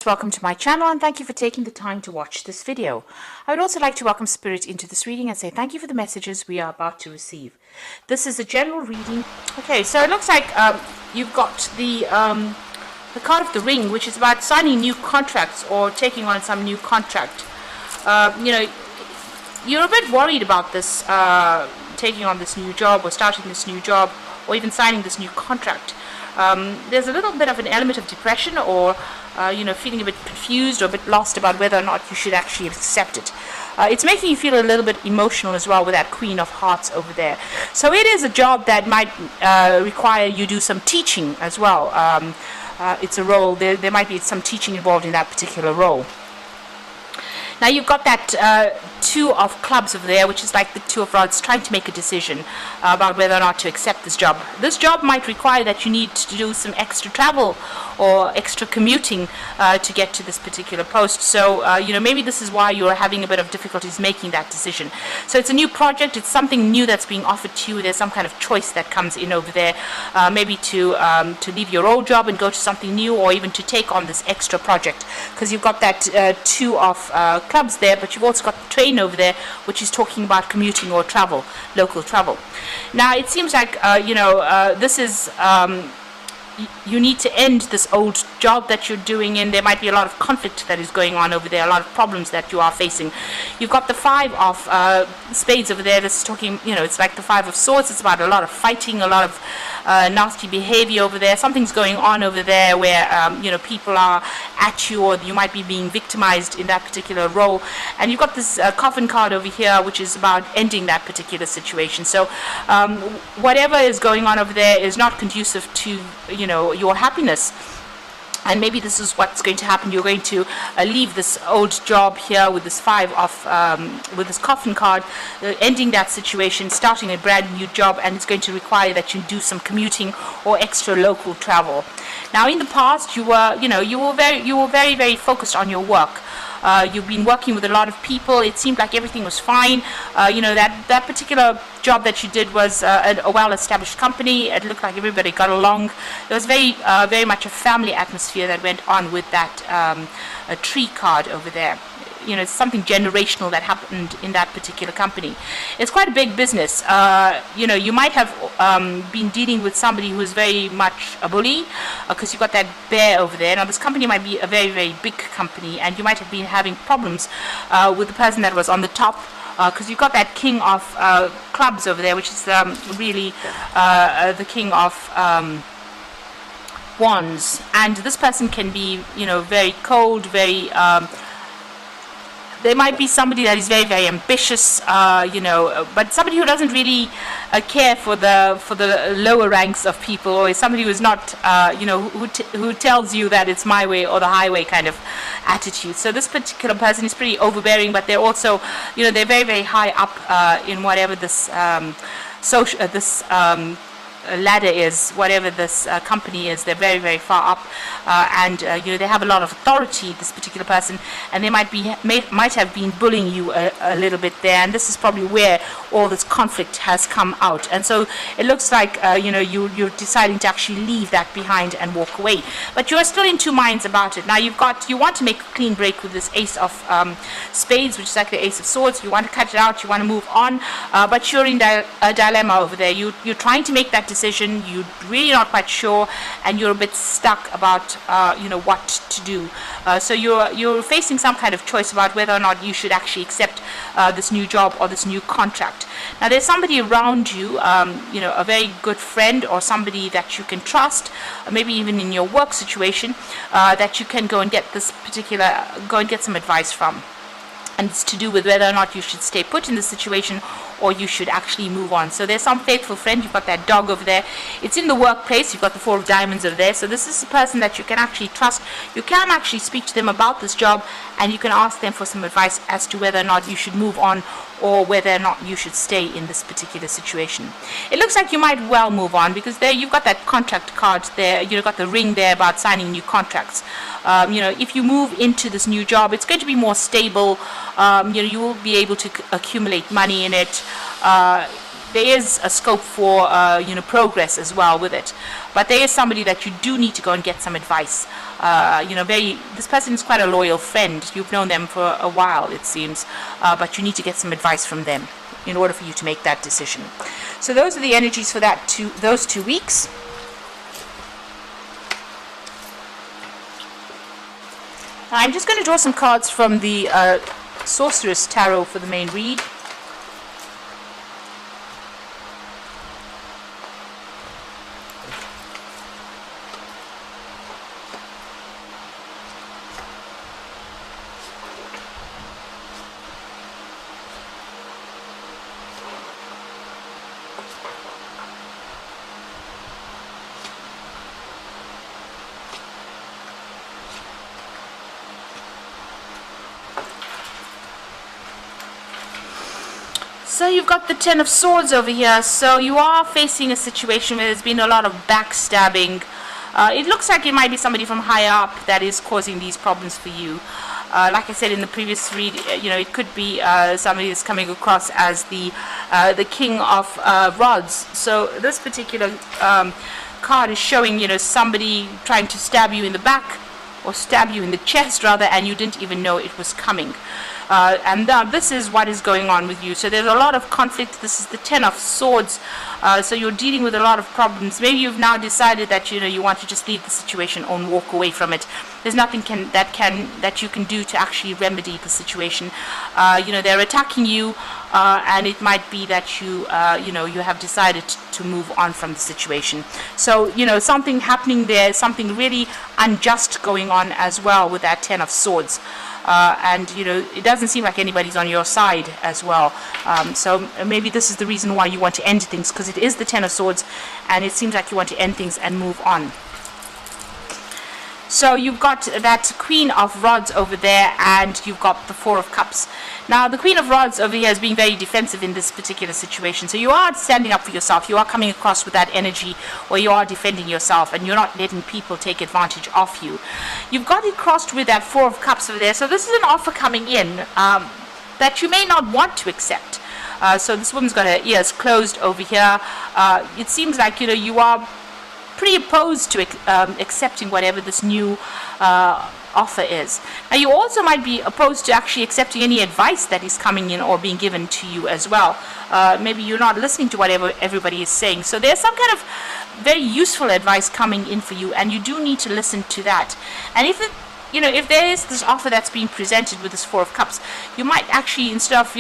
Welcome to my channel and thank you for taking the time to watch this video. I would also like to welcome Spirit into this reading and say thank you for the messages we are about to receive. This is a general reading. Okay, so it looks like you've got the card of the ring, which is about signing new contracts or taking on some new contract. You're a bit worried about this, taking on this new job or starting this new job or even signing this new contract. There's a little bit of an element of depression or feeling a bit confused or a bit lost about whether or not you should actually accept it. It's making you feel a little bit emotional as well with that Queen of Hearts over there. So it is a job that might require you do some teaching as well. It's a role, there might be some teaching involved in that particular role. Now you've got that Two of Clubs over there, which is like the Two of Rods, trying to make a decision about whether or not to accept this job. This job might require that you need to do some extra travel or extra commuting to get to this particular post. So, maybe this is why you're having a bit of difficulties making that decision. So it's a new project, it's something new that's being offered to you. There's some kind of choice that comes in over there, maybe to leave your old job and go to something new, or even to take on this extra project, because you've got that Two of Clubs there, but you've also got the train over there, which is talking about commuting or travel, local travel. Now it seems like this is you need to end this old job that you're doing, and there might be a lot of conflict that is going on over there, a lot of problems that you are facing. You've got the Five of Spades over there. This is talking, it's like the Five of Swords. It's about a lot of fighting, a lot of nasty behavior over there. Something's going on over there where people are at you, or you might be being victimized in that particular role. And you've got this coffin card over here, which is about ending that particular situation. So whatever is going on over there is not conducive to your happiness. And maybe this is what's going to happen. You're going to leave this old job here with this with this coffin card, ending that situation, starting a brand new job, and it's going to require that you do some commuting or extra local travel. Now, in the past, you were very, very focused on your work. You've been working with a lot of people. It seemed like everything was fine. That particular job that you did was a well-established company. It looked like everybody got along. There was very much a family atmosphere that went on with that a tree card over there. It's something generational that happened in that particular company. It's quite a big business. You might have been dealing with somebody who is very much a bully, because you've got that bear over there. Now, this company might be a very, very big company, and you might have been having problems with the person that was on the top, because you've got that King of Clubs over there, which is really the King of Wands. And this person can be, very cold, very... There might be somebody that is very, very ambitious, but somebody who doesn't really care for the lower ranks of people, or is somebody who is not, who tells you that it's my way or the highway kind of attitude. So this particular person is pretty overbearing, but they're also, they're very, very high up in whatever this ladder is, whatever this company is. They're very, very far up, and they have a lot of authority, this particular person, and they might have been bullying you a little bit there, and this is probably where all this conflict has come out. And so it looks like you're deciding to actually leave that behind and walk away, but you are still in two minds about it. Now you want to make a clean break with this Ace of Spades, which is like the Ace of Swords. You want to cut it out, you want to move on, but you're in a dilemma over there. You're trying to make that decision, you're really not quite sure, and you're a bit stuck about what to do. So you're facing some kind of choice about whether or not you should actually accept this new job or this new contract. Now, there's somebody around you, a very good friend or somebody that you can trust, maybe even in your work situation, that you can go and get some advice from. And it's to do with whether or not you should stay put in the situation or you should actually move on. So there's some faithful friend. You've got that dog over there. It's in the workplace. You've got the Four of Diamonds over there. So this is a person that you can actually trust. You can actually speak to them about this job, and you can ask them for some advice as to whether or not you should move on or whether or not you should stay in this particular situation. It looks like you might well move on, because there you've got that contract card there. You've got the ring there about signing new contracts. If you move into this new job, it's going to be more stable. You will be able to accumulate money in it. there is a scope for progress as well with it. But there is somebody that you do need to go and get some advice. This person is quite a loyal friend. You've known them for a while, it seems, but you need to get some advice from them in order for you to make that decision. So those are the energies for those 2 weeks. I'm just going to draw some cards from the Sorceress Tarot for the main read. So you've got the Ten of Swords over here. So you are facing a situation where there's been a lot of backstabbing. It looks like it might be somebody from higher up that is causing these problems for you. Like I said in the previous read, it could be somebody that's coming across as the King of Rods. So this particular card is showing, somebody trying to stab you in the back, or stab you in the chest rather, and you didn't even know it was coming. And this is what is going on with you. So there's a lot of conflict. This is the Ten of Swords. So you're dealing with a lot of problems. Maybe you've now decided that you want to just leave the situation and walk away from it. There's nothing that you can do to actually remedy the situation. They're attacking you, and it might be that you have decided to move on from the situation. So something happening there, something really unjust going on as well with that Ten of Swords. And it doesn't seem like anybody's on your side as well. So maybe this is the reason why you want to end things, because it is the Ten of Swords, and it seems like you want to end things and move on. So you've got that Queen of Rods over there, and you've got the Four of Cups. Now the Queen of Rods over here is being very defensive in this particular situation. So you are standing up for yourself. You are coming across with that energy where you are defending yourself, and you're not letting people take advantage of you. You've got it crossed with that Four of Cups over there. So this is an offer coming in that you may not want to accept. So this woman's got her ears closed over here. It seems like you are pretty opposed to accepting whatever this new offer is. Now you also might be opposed to actually accepting any advice that is coming in or being given to you as well. Maybe you're not listening to whatever everybody is saying. So there's some kind of very useful advice coming in for you, and you do need to listen to that. And if there is this offer that's being presented with this Four of Cups, you might actually, instead of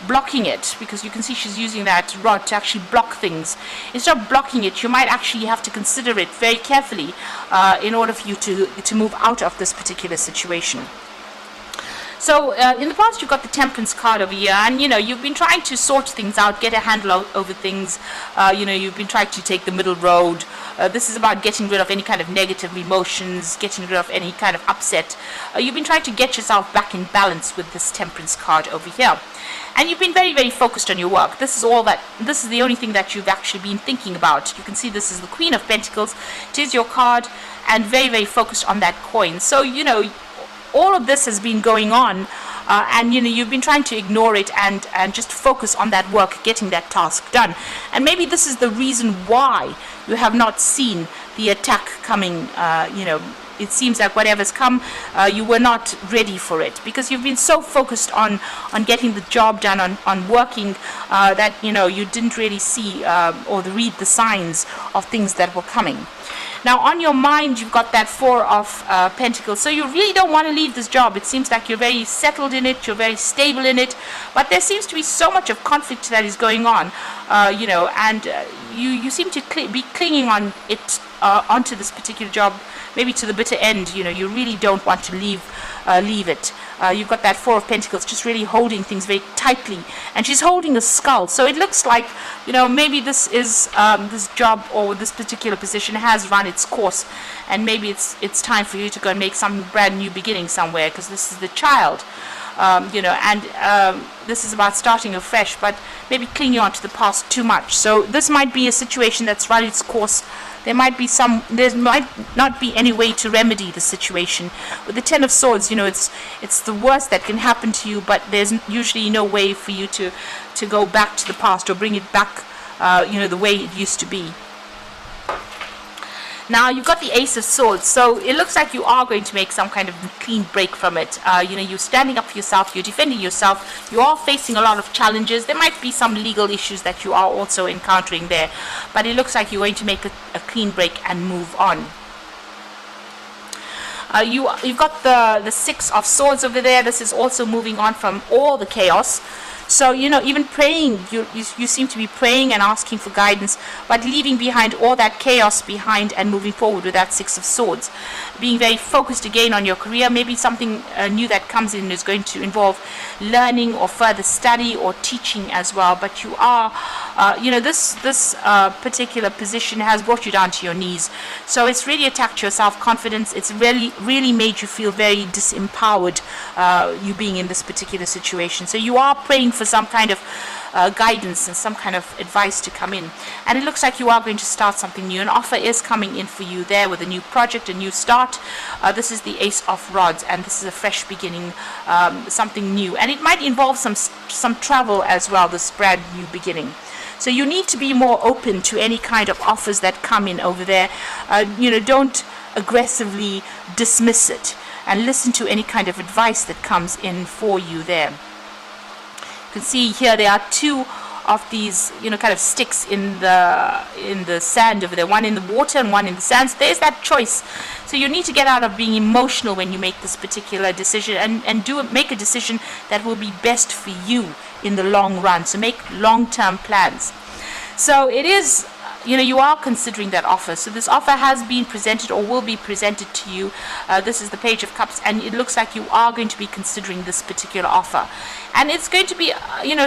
blocking it, because you can see she's using that rod to actually block things, instead of blocking it, you might actually have to consider it very carefully in order for you to move out of this particular situation. So in the past, you've got the Temperance card over here, and you've been trying to sort things out, get a handle over things. You've been trying to take the middle road. This is about getting rid of any kind of negative emotions, getting rid of any kind of upset. You've been trying to get yourself back in balance with this Temperance card over here. And you've been very, very focused on your work. This is the only thing that you've actually been thinking about. You can see this is the Queen of Pentacles. It is your card, and very, very focused on that coin. So, all of this has been going on, and you've been trying to ignore it and just focus on that work, getting that task done. And maybe this is the reason why you have not seen the attack coming. It seems like whatever's come, you were not ready for it, because you've been so focused on getting the job done, on working, that you didn't really see or read the signs of things that were coming. Now on your mind, you've got that Four of Pentacles. So you really don't want to leave this job. It seems like you're very settled in it, you're very stable in it, but there seems to be so much of conflict that is going on, and you seem to be clinging on it, onto this particular job, maybe to the bitter end. You really don't want to leave it. You've got that Four of Pentacles just really holding things very tightly, and she's holding a skull. So it looks like maybe this is this job or this particular position has run its course, and maybe it's time for you to go and make some brand new beginning somewhere, because this is the Child. This is about starting afresh, but maybe clinging on to the past too much. So this might be a situation that's run its course there might not be any way to remedy the situation. With the Ten of Swords, it's the worst that can happen to you, but there's usually no way for you to go back to the past or bring it back, the way it used to be. Now you've got the Ace of Swords, so it looks like you are going to make some kind of clean break from it. You're standing up for yourself, you're defending yourself, you are facing a lot of challenges. There might be some legal issues that you are also encountering there, but it looks like you're going to make a clean break and move on. You've got the Six of Swords over there. This is also moving on from all the chaos. So, even praying, you seem to be praying and asking for guidance, but leaving behind all that chaos behind and moving forward with that Six of Swords. Being very focused again on your career. Maybe something new that comes in is going to involve learning or further study or teaching as well. But you are, this particular position has brought you down to your knees. So it's really attacked your self-confidence. It's really made you feel very disempowered, you being in this particular situation. So you are praying for some kind of guidance and some kind of advice to come in, and it looks like you are going to start something new. An offer is coming in for you there with a new project, a new start. This is the Ace of Rods, and this is a fresh beginning, something new, and it might involve some travel as well, this brand new beginning. So you need to be more open to any kind of offers that come in over there. Don't aggressively dismiss it, and listen to any kind of advice that comes in for you there. You can see here there are two of these, kind of sticks in the sand over there. One in the water and one in the sand. So there's that choice. So you need to get out of being emotional when you make this particular decision, and make a decision that will be best for you in the long run. So make long-term plans. So it is, you are considering that offer. So this offer has been presented or will be presented to you. This is the Page of Cups, and it looks like you are going to be considering this particular offer. And it's going to be,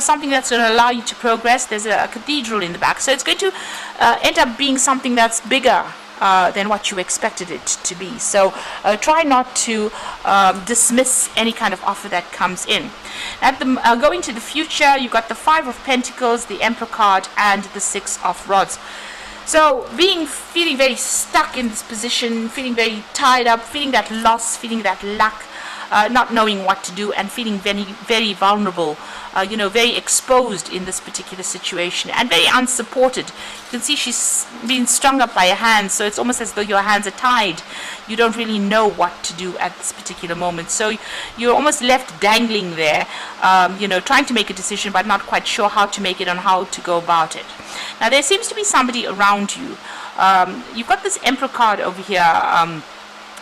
something that's going to allow you to progress. There's a cathedral in the back. So it's going to end up being something that's bigger than what you expected it to be. So try not to dismiss any kind of offer that comes in. Going to the future, you've got the Five of Pentacles, the Emperor card, and the Six of Rods. So feeling very stuck in this position, feeling very tied up, feeling that loss, feeling that lack, not knowing what to do, and feeling very, very vulnerable, very exposed in this particular situation, and very unsupported. You can see she's being strung up by her hands, so it's almost as though your hands are tied. You don't really know what to do at this particular moment. So you're almost left dangling there, trying to make a decision, but not quite sure how to make it and how to go about it. Now, there seems to be somebody around you. You've got this Emperor card over here.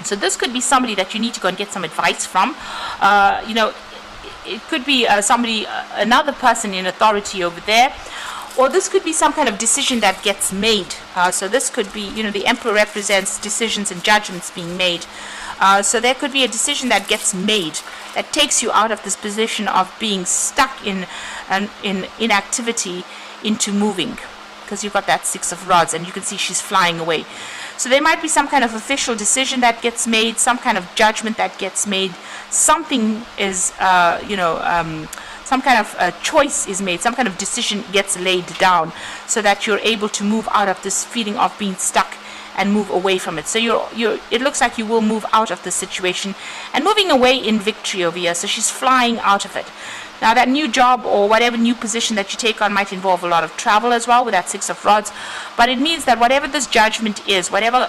So this could be somebody that you need to go and get some advice from. It could be another person in authority over there. Or this could be some kind of decision that gets made. So this could be, the Emperor represents decisions and judgments being made. So there could be a decision that gets made that takes you out of this position of being stuck in inactivity into moving. Because you've got that Six of Rods, and you can see she's flying away. So there might be some kind of official decision that gets made, some kind of judgment that gets made. Something is, some kind of choice is made, some kind of decision gets laid down, so that you're able to move out of this feeling of being stuck and move away from it. So it looks like you will move out of the situation and moving away in victory over here. So she's flying out of it. Now, that new job or whatever new position that you take on might involve a lot of travel as well with that Six of Rods. But it means that whatever this judgment is, whatever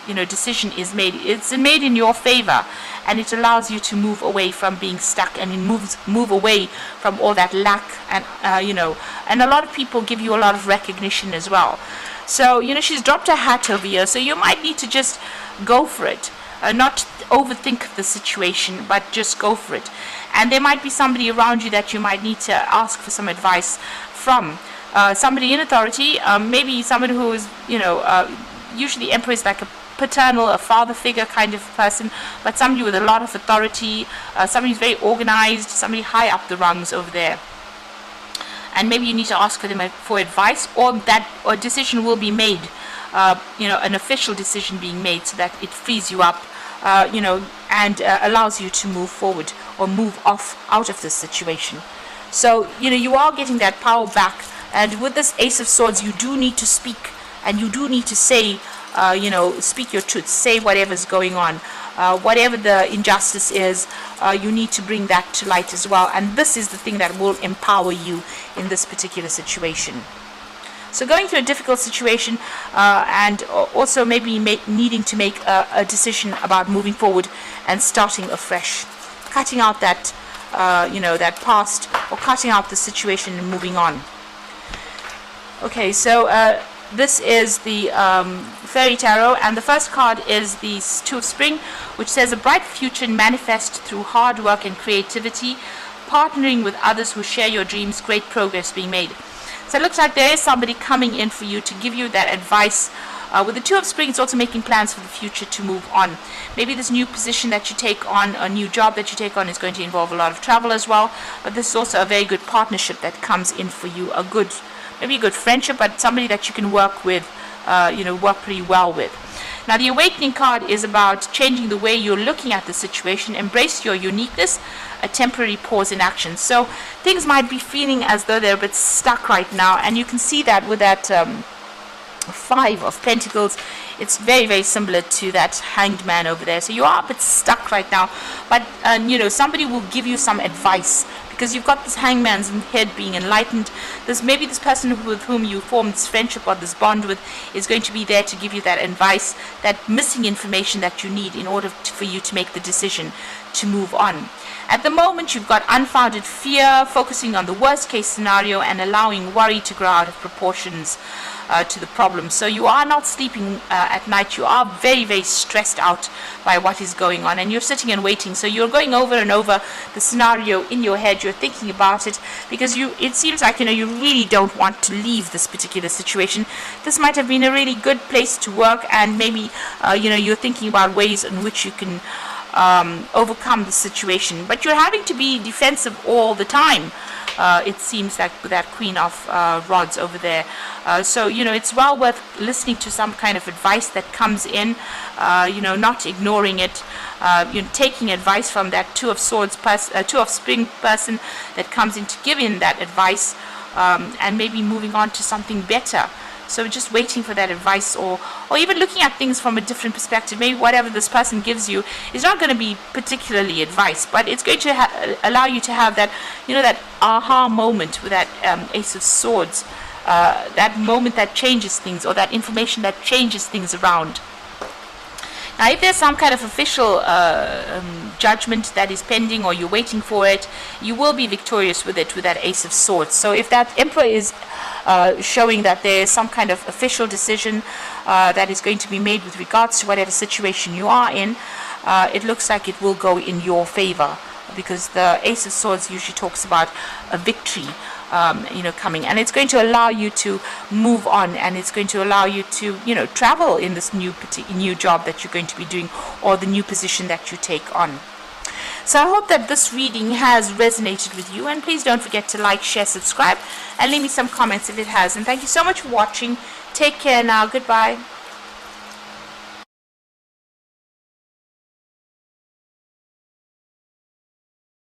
decision is made, it's made in your favor, and it allows you to move away from being stuck, and it move away from all that lack, and and a lot of people give you a lot of recognition as well. So she's dropped her hat over here, so you might need to just go for it. Not overthink the situation, but just go for it. And there might be somebody around you that you might need to ask for some advice from. Somebody in authority, maybe somebody who is, usually Emperor is like a paternal, a father figure kind of person, but somebody with a lot of authority, somebody who's very organized, somebody high up the rungs over there. And maybe you need to ask for them for advice, or that a decision will be made, an official decision being made, so that it frees you up, and allows you to move forward or move out of this situation. So, you are getting that power back. And with this Ace of Swords, you do need to speak and you do need to say, speak your truth, say whatever's going on. Whatever the injustice is, you need to bring that to light as well. And this is the thing that will empower you in this particular situation. So going through a difficult situation, and also maybe needing to make a decision about moving forward and starting afresh, cutting out that, that past, or cutting out the situation and moving on. Okay, so this is the Fairy Tarot, and the first card is the Two of Spring, which says a bright future manifest through hard work and creativity, partnering with others who share your dreams, great progress being made. So it looks like there is somebody coming in for you to give you that advice. With the Two of Spring, it's also making plans for the future to move on. Maybe this new position that you take on, a new job that you take on, is going to involve a lot of travel as well. But this is also a very good partnership that comes in for you. Maybe a good friendship, but somebody that you can work with, work pretty well with. Now, the Awakening card is about changing the way you're looking at the situation. Embrace your uniqueness, a temporary pause in action. So things might be feeling as though they're a bit stuck right now, and you can see that with that Five of Pentacles. It's very, very similar to that Hanged Man over there. So you are a bit stuck right now, but somebody will give you some advice, because you've got this Hangman's head being enlightened. Maybe this person with whom you formed this friendship or this bond with is going to be there to give you that advice, that missing information that you need in order for you to make the decision to move on. At the moment, you've got unfounded fear, focusing on the worst case scenario and allowing worry to grow out of proportions to the problem. So you are not sleeping at night. You are very, very stressed out by what is going on, and you're sitting and waiting. So you're going over and over the scenario in your head. You're thinking about it, because it seems like you really don't want to leave this particular situation. This might have been a really good place to work, and maybe you're thinking about ways in which you can overcome the situation, but you're having to be defensive all the time. It seems like with that Queen of Rods over there. So it's well worth listening to some kind of advice that comes in, not ignoring it, taking advice from that Two of Spring person that comes in to give in that advice, and maybe moving on to something better. So just waiting for that advice, or even looking at things from a different perspective. Maybe whatever this person gives you is not going to be particularly advice, but it's going to allow you to have that, that aha moment with that Ace of Swords, that moment that changes things, or that information that changes things around. Now, if there's some kind of official judgment that is pending, or you're waiting for it, you will be victorious with it, with that Ace of Swords. So if that Emperor is showing that there is some kind of official decision that is going to be made with regards to whatever situation you are in, it looks like it will go in your favor, because the Ace of Swords usually talks about a victory coming, and it's going to allow you to move on, and it's going to allow you to travel in this new job that you're going to be doing, or the new position that you take on. So I hope that this reading has resonated with you, and please don't forget to like, share, subscribe, and leave me some comments if it has. And thank you so much for watching. Take care now. Goodbye.